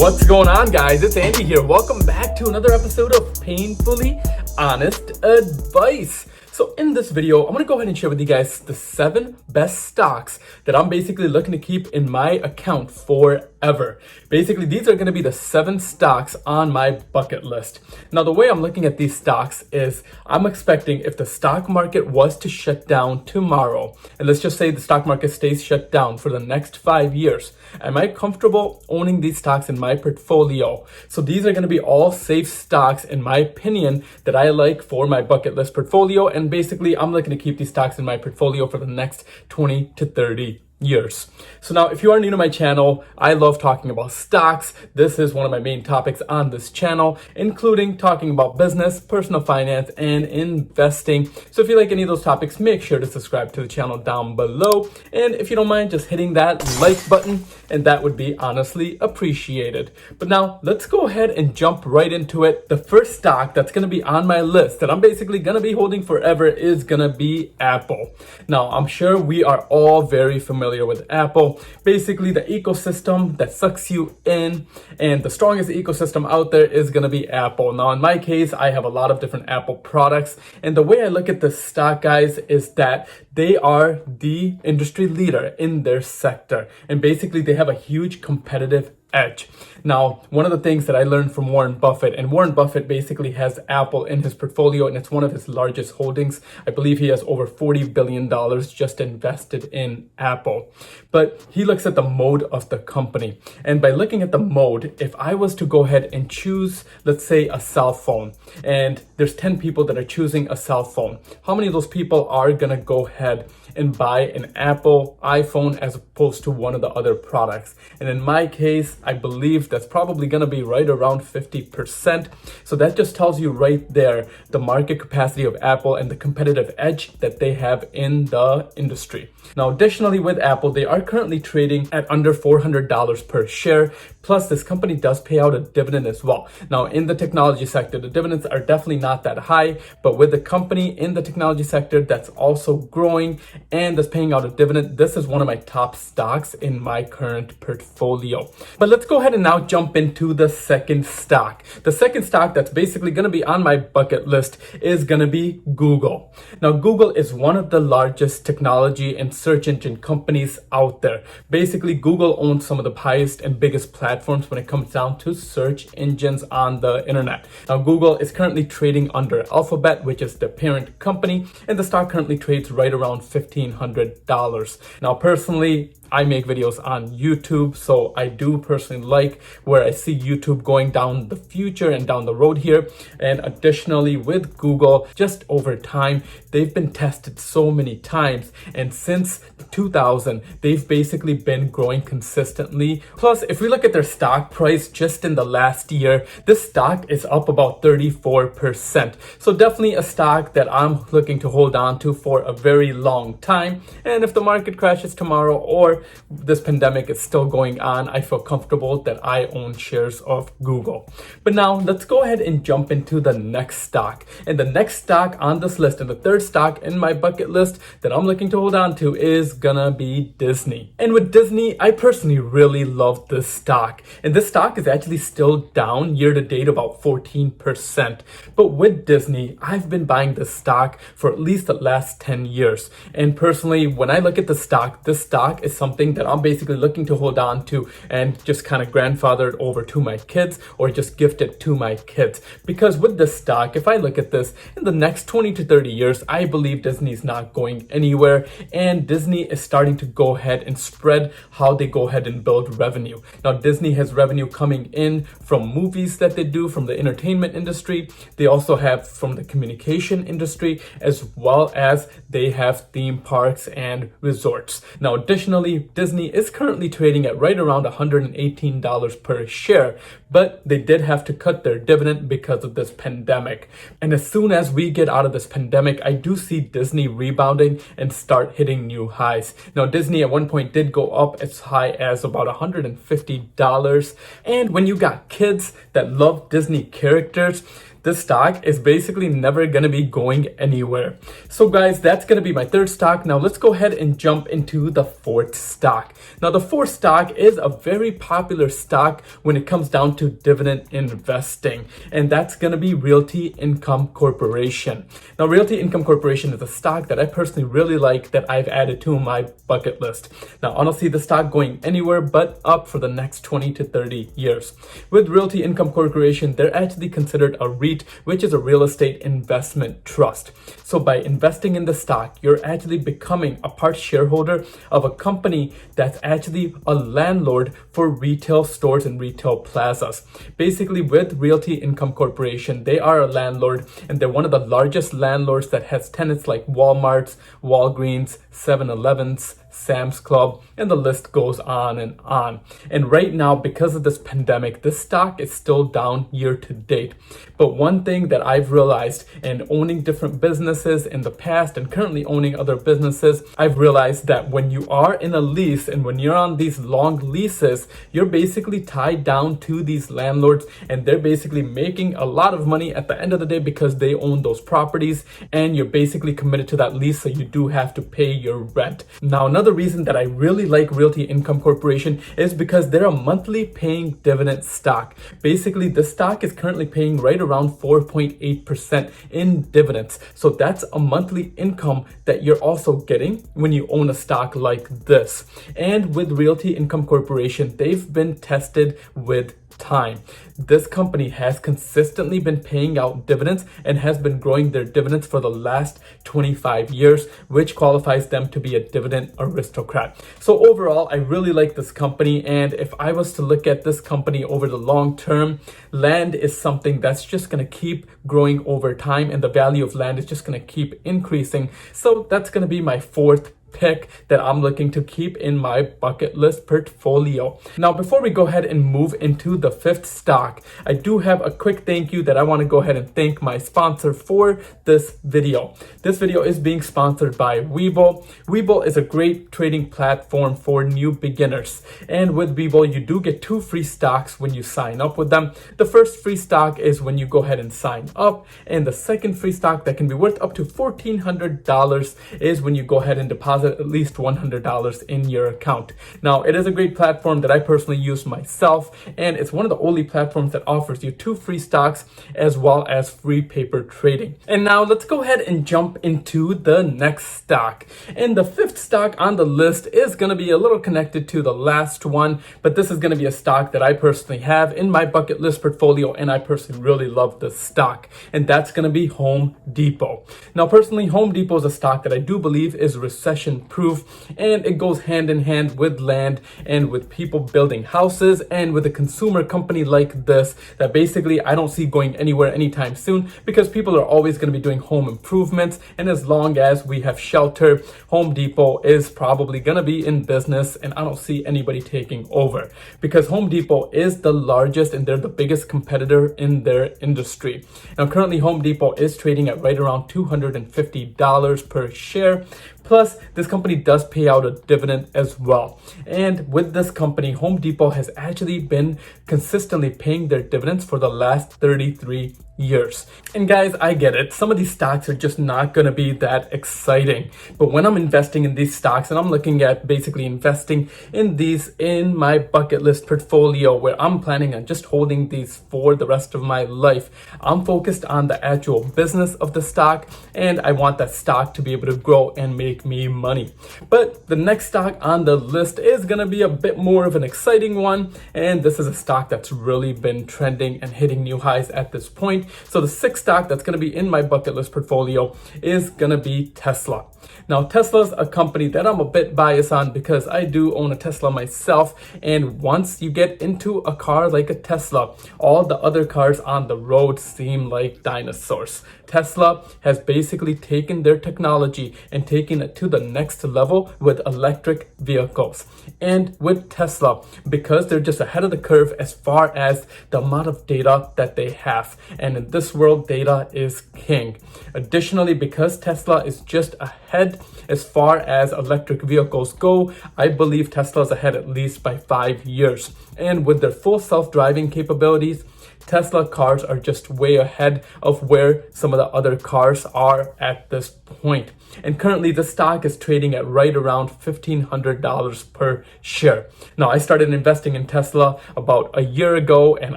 What's going on, guys? It's Andy here. Welcome back to another episode of Painfully Honest Advice. So in this video, I'm going to go ahead and share with you guys the 7 best stocks that I'm basically looking to keep in my account forever. Basically, these are going to be the 7 stocks on my bucket list. Now, the way I'm looking at these stocks is I'm expecting if the stock market was to shut down tomorrow, and let's just say the stock market stays shut down for the next 5 years, am I comfortable owning these stocks in my portfolio? So these are going to be all safe stocks, in my opinion, that I like for my bucket list portfolio. And basically, I'm looking to keep these stocks in my portfolio for the next 20 to 30 years. So now, if you are new to my channel, I love talking about stocks. This is one of my main topics on this channel, including talking about business, personal finance, and investing. So if you like any of those topics, make sure to subscribe to the channel down below. And if you don't mind just hitting that like button, and that would be honestly appreciated. But now let's go ahead and jump right into it. The first stock that's going to be on my list that I'm basically going to be holding forever is going to be Apple. Now, I'm sure we are all very familiar with Apple. Basically, the ecosystem that sucks you in, and the strongest ecosystem out there is going to be Apple. Now, in my case, I have a lot of different Apple products, and the way I look at this stock, guys, is that they are the industry leader in their sector, and basically they have a huge competitive edge. Now, one of the things that I learned from Warren Buffett, and Warren Buffett basically has Apple in his portfolio, and it's one of his largest holdings. I believe he has over $40 billion just invested in Apple. But he looks at the mode of the company. And by looking at the mode, if I was to go ahead and choose, let's say, a cell phone, and there's 10 people that are choosing a cell phone, how many of those people are gonna go ahead and buy an Apple iPhone as opposed to one of the other products? And in my case, I believe that's probably going to be right around 50%. So that just tells you right there the market capacity of Apple and the competitive edge that they have in the industry. Now, additionally, with Apple, they are currently trading at under $400 per share. Plus, this company does pay out a dividend as well. Now, in the technology sector, the dividends are definitely not that high, but with the company in the technology sector that's also growing and that's paying out a dividend, this is one of my top stocks in my current portfolio. But let's go ahead and now jump into the second stock. The second stock that's basically going to be on my bucket list is going to be Google. Now, Google is one of the largest technology and search engine companies out there. Basically, Google owns some of the highest and biggest platforms when it comes down to search engines on the internet. Now, Google is currently trading under Alphabet, which is the parent company, and the stock currently trades right around $1,500. Now, personally, I make videos on YouTube, so I do personally like where I see YouTube going down the future and down the road here. And additionally, with Google, just over time, they've been tested so many times. And since 2000, they've basically been growing consistently. Plus, if we look at their stock price just in the last year, this stock is up about 34%. So definitely a stock that I'm looking to hold on to for a very long time. And if the market crashes tomorrow or this pandemic is still going on, I feel comfortable that I own shares of Google. But now let's go ahead and jump into the next stock. And the next stock on this list, and the third stock in my bucket list that I'm looking to hold on to, is gonna be Disney. And with Disney, I personally really love this stock. And this stock is actually still down year to date about 14%. But with Disney, I've been buying this stock for at least the last 10 years. And personally, when I look at the stock, this stock is something that I'm basically looking to hold on to and just kind of grandfather it over to my kids or just gift it to my kids. Because with this stock, if I look at this, in the next 20 to 30 years, I believe Disney's not going anywhere, and Disney is starting to go ahead and spread how they go ahead and build revenue. Now, Disney has revenue coming in from movies that they do, from the entertainment industry. They also have from the communication industry, as well as they have theme parks and resorts. Now, additionally, Disney is currently trading at right around $118 per share, but they did have to cut their dividend because of this pandemic. And as soon as we get out of this pandemic, I do see Disney rebounding and start hitting new highs. Now, Disney at one point did go up as high as about $150. And when you got kids that love Disney characters, this stock is basically never gonna be going anywhere. So guys, that's gonna be my third stock. Now let's go ahead and jump into the fourth stock. Now the fourth stock is a very popular stock when it comes down to dividend investing, and that's gonna be Realty Income Corporation. Now Realty Income Corporation is a stock that I personally really like, that I've added to my bucket list. Now I don't see the stock going anywhere but up for the next 20 to 30 years. With Realty Income Corporation, they're actually considered a REIT, which is a real estate investment trust. So by investing in the stock, you're actually becoming a part shareholder of a company that's actually a landlord for retail stores and retail plazas. Basically, with Realty Income Corporation, they are a landlord, and they're one of the largest landlords that has tenants like Walmart's, Walgreens, 7-Elevens, Sam's Club, and the list goes on and on. And right now, because of this pandemic, this stock is still down year to date. But one thing that I've realized in owning different businesses in the past and currently owning other businesses, I've realized that when you are in a lease and when you're on these long leases, you're basically tied down to these landlords, and they're basically making a lot of money at the end of the day because they own those properties, and you're basically committed to that lease, so you do have to pay your rent. Now, another reason that I really like Realty Income Corporation is because they're a monthly paying dividend stock. Basically, the stock is currently paying right around 4.8% in dividends. So that's a monthly income that you're also getting when you own a stock like this. And with Realty Income Corporation, they've been tested with time. This company has consistently been paying out dividends and has been growing their dividends for the last 25 years, which qualifies them to be a dividend aristocrat. So overall, I really like this company, and if I was to look at this company over the long term, land is something that's just going to keep growing over time, and the value of land is just going to keep increasing. So that's going to be my fourth pick that I'm looking to keep in my bucket list portfolio. Now, before we go ahead and move into the fifth stock, I do have a quick thank you that I want to go ahead and thank my sponsor for this video. This video is being sponsored by Webull. Webull is a great trading platform for new beginners. And with Webull, you do get 2 free stocks when you sign up with them. The first free stock is when you go ahead and sign up. And the second free stock that can be worth up to $1,400 is when you go ahead and deposit at least $100 in your account. Now, it is a great platform that I personally use myself, and it's one of the only platforms that offers you 2 free stocks as well as free paper trading. And now let's go ahead and jump into the next stock. And the fifth stock on the list is going to be a little connected to the last one, but this is going to be a stock that I personally have in my bucket list portfolio, and I personally really love this stock, and that's going to be Home Depot. Now, personally, Home Depot is a stock that I do believe is recession proof, and it goes hand in hand with land and with people building houses, and with a consumer company like this that basically I don't see going anywhere anytime soon, because people are always going to be doing home improvements, and as long as we have shelter, Home Depot is probably going to be in business, and I don't see anybody taking over, because Home Depot is the largest and they're the biggest competitor in their industry. Now currently Home Depot is trading at right around $250 per share. Plus, this company does pay out a dividend as well. And with this company, Home Depot has actually been consistently paying their dividends for the last 33 years. And guys, I get it. Some of these stocks are just not going to be that exciting. But when I'm investing in these stocks, and I'm looking at basically investing in these in my bucket list portfolio, where I'm planning on just holding these for the rest of my life, I'm focused on the actual business of the stock, and I want that stock to be able to grow and make me money. But the next stock on the list is going to be a bit more of an exciting one, and this is a stock that's really been trending and hitting new highs at this point. So the sixth stock that's going to be in my bucket list portfolio is going to be Tesla. Now, Tesla's a company that I'm a bit biased on because I do own a Tesla myself. And once you get into a car like a Tesla, all the other cars on the road seem like dinosaurs. Tesla has basically taken their technology and taken it to the next level with electric vehicles. And with Tesla, because they're just ahead of the curve as far as the amount of data that they have. And in this world, data is king. Additionally, because Tesla is just ahead as far as electric vehicles go, I believe Tesla is ahead at least by 5 years. And with their full self-driving capabilities, Tesla cars are just way ahead of where some of the other cars are at this point. And currently the stock is trading at right around $1,500 per share. Now, I started investing in Tesla about a year ago, and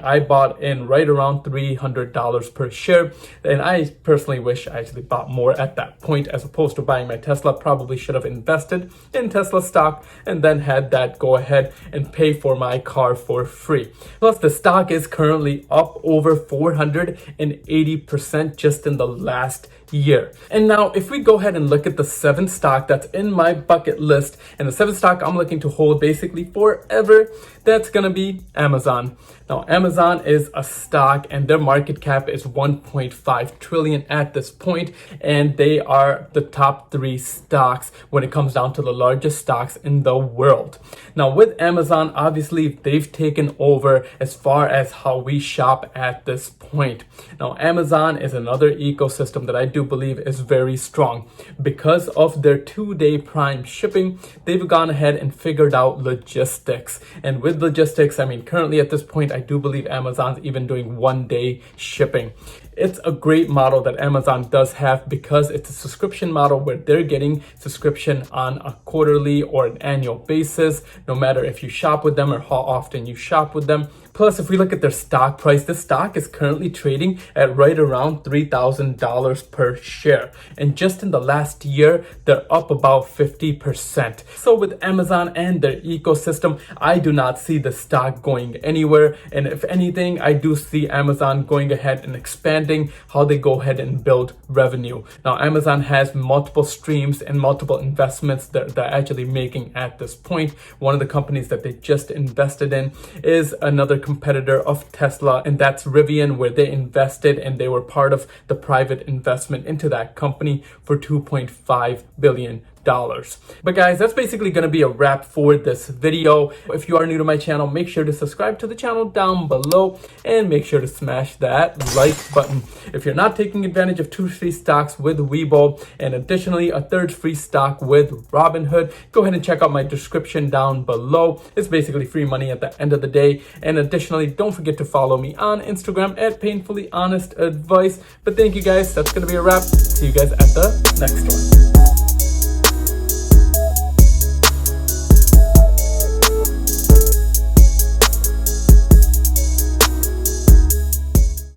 I bought in right around $300 per share. And I personally wish I actually bought more at that point as opposed to buying my Tesla. Probably should have invested in Tesla stock and then had that go ahead and pay for my car for free. Plus, the stock is currently up over 480% just in the last year. And now if we go ahead and look at the 7th stock that's in my bucket list, and the 7th stock I'm looking to hold basically forever, that's gonna be Amazon. Now, Amazon is a stock and their market cap is 1.5 trillion at this point, and they are the top 3 stocks when it comes down to the largest stocks in the world. Now, with Amazon, obviously they've taken over as far as how we shop at this point. Now, Amazon is another ecosystem that I do believe is very strong. Because of their 2-day prime shipping, they've gone ahead and figured out logistics. And with logistics, I mean, currently at this point, I do believe Amazon's even doing 1-day shipping. It's a great model that Amazon does have because it's a subscription model where they're getting subscription on a quarterly or an annual basis, no matter if you shop with them or how often you shop with them. Plus, if we look at their stock price, the stock is currently trading at right around $3,000 per share. And just in the last year, they're up about 50%. So with Amazon and their ecosystem, I do not see the stock going anywhere. And if anything, I do see Amazon going ahead and expanding how they go ahead and build revenue. Now, Amazon has multiple streams and multiple investments that they're actually making at this point. One of the companies that they just invested in is another competitor of Tesla, and that's Rivian, where they invested and they were part of the private investment into that company for $2.5 billion. But guys, that's basically going to be a wrap for this video. If you are new to my channel, make sure to subscribe to the channel down below and make sure to smash that like button. If you're not taking advantage of 2 free stocks with Weibo and additionally a 3rd free stock with Robinhood, go ahead and check out my description down below. It's basically free money at the end of the day. And additionally, don't forget to follow me on Instagram at Painfully Honest Advice. But thank you guys. That's going to be a wrap. See you guys at the next one.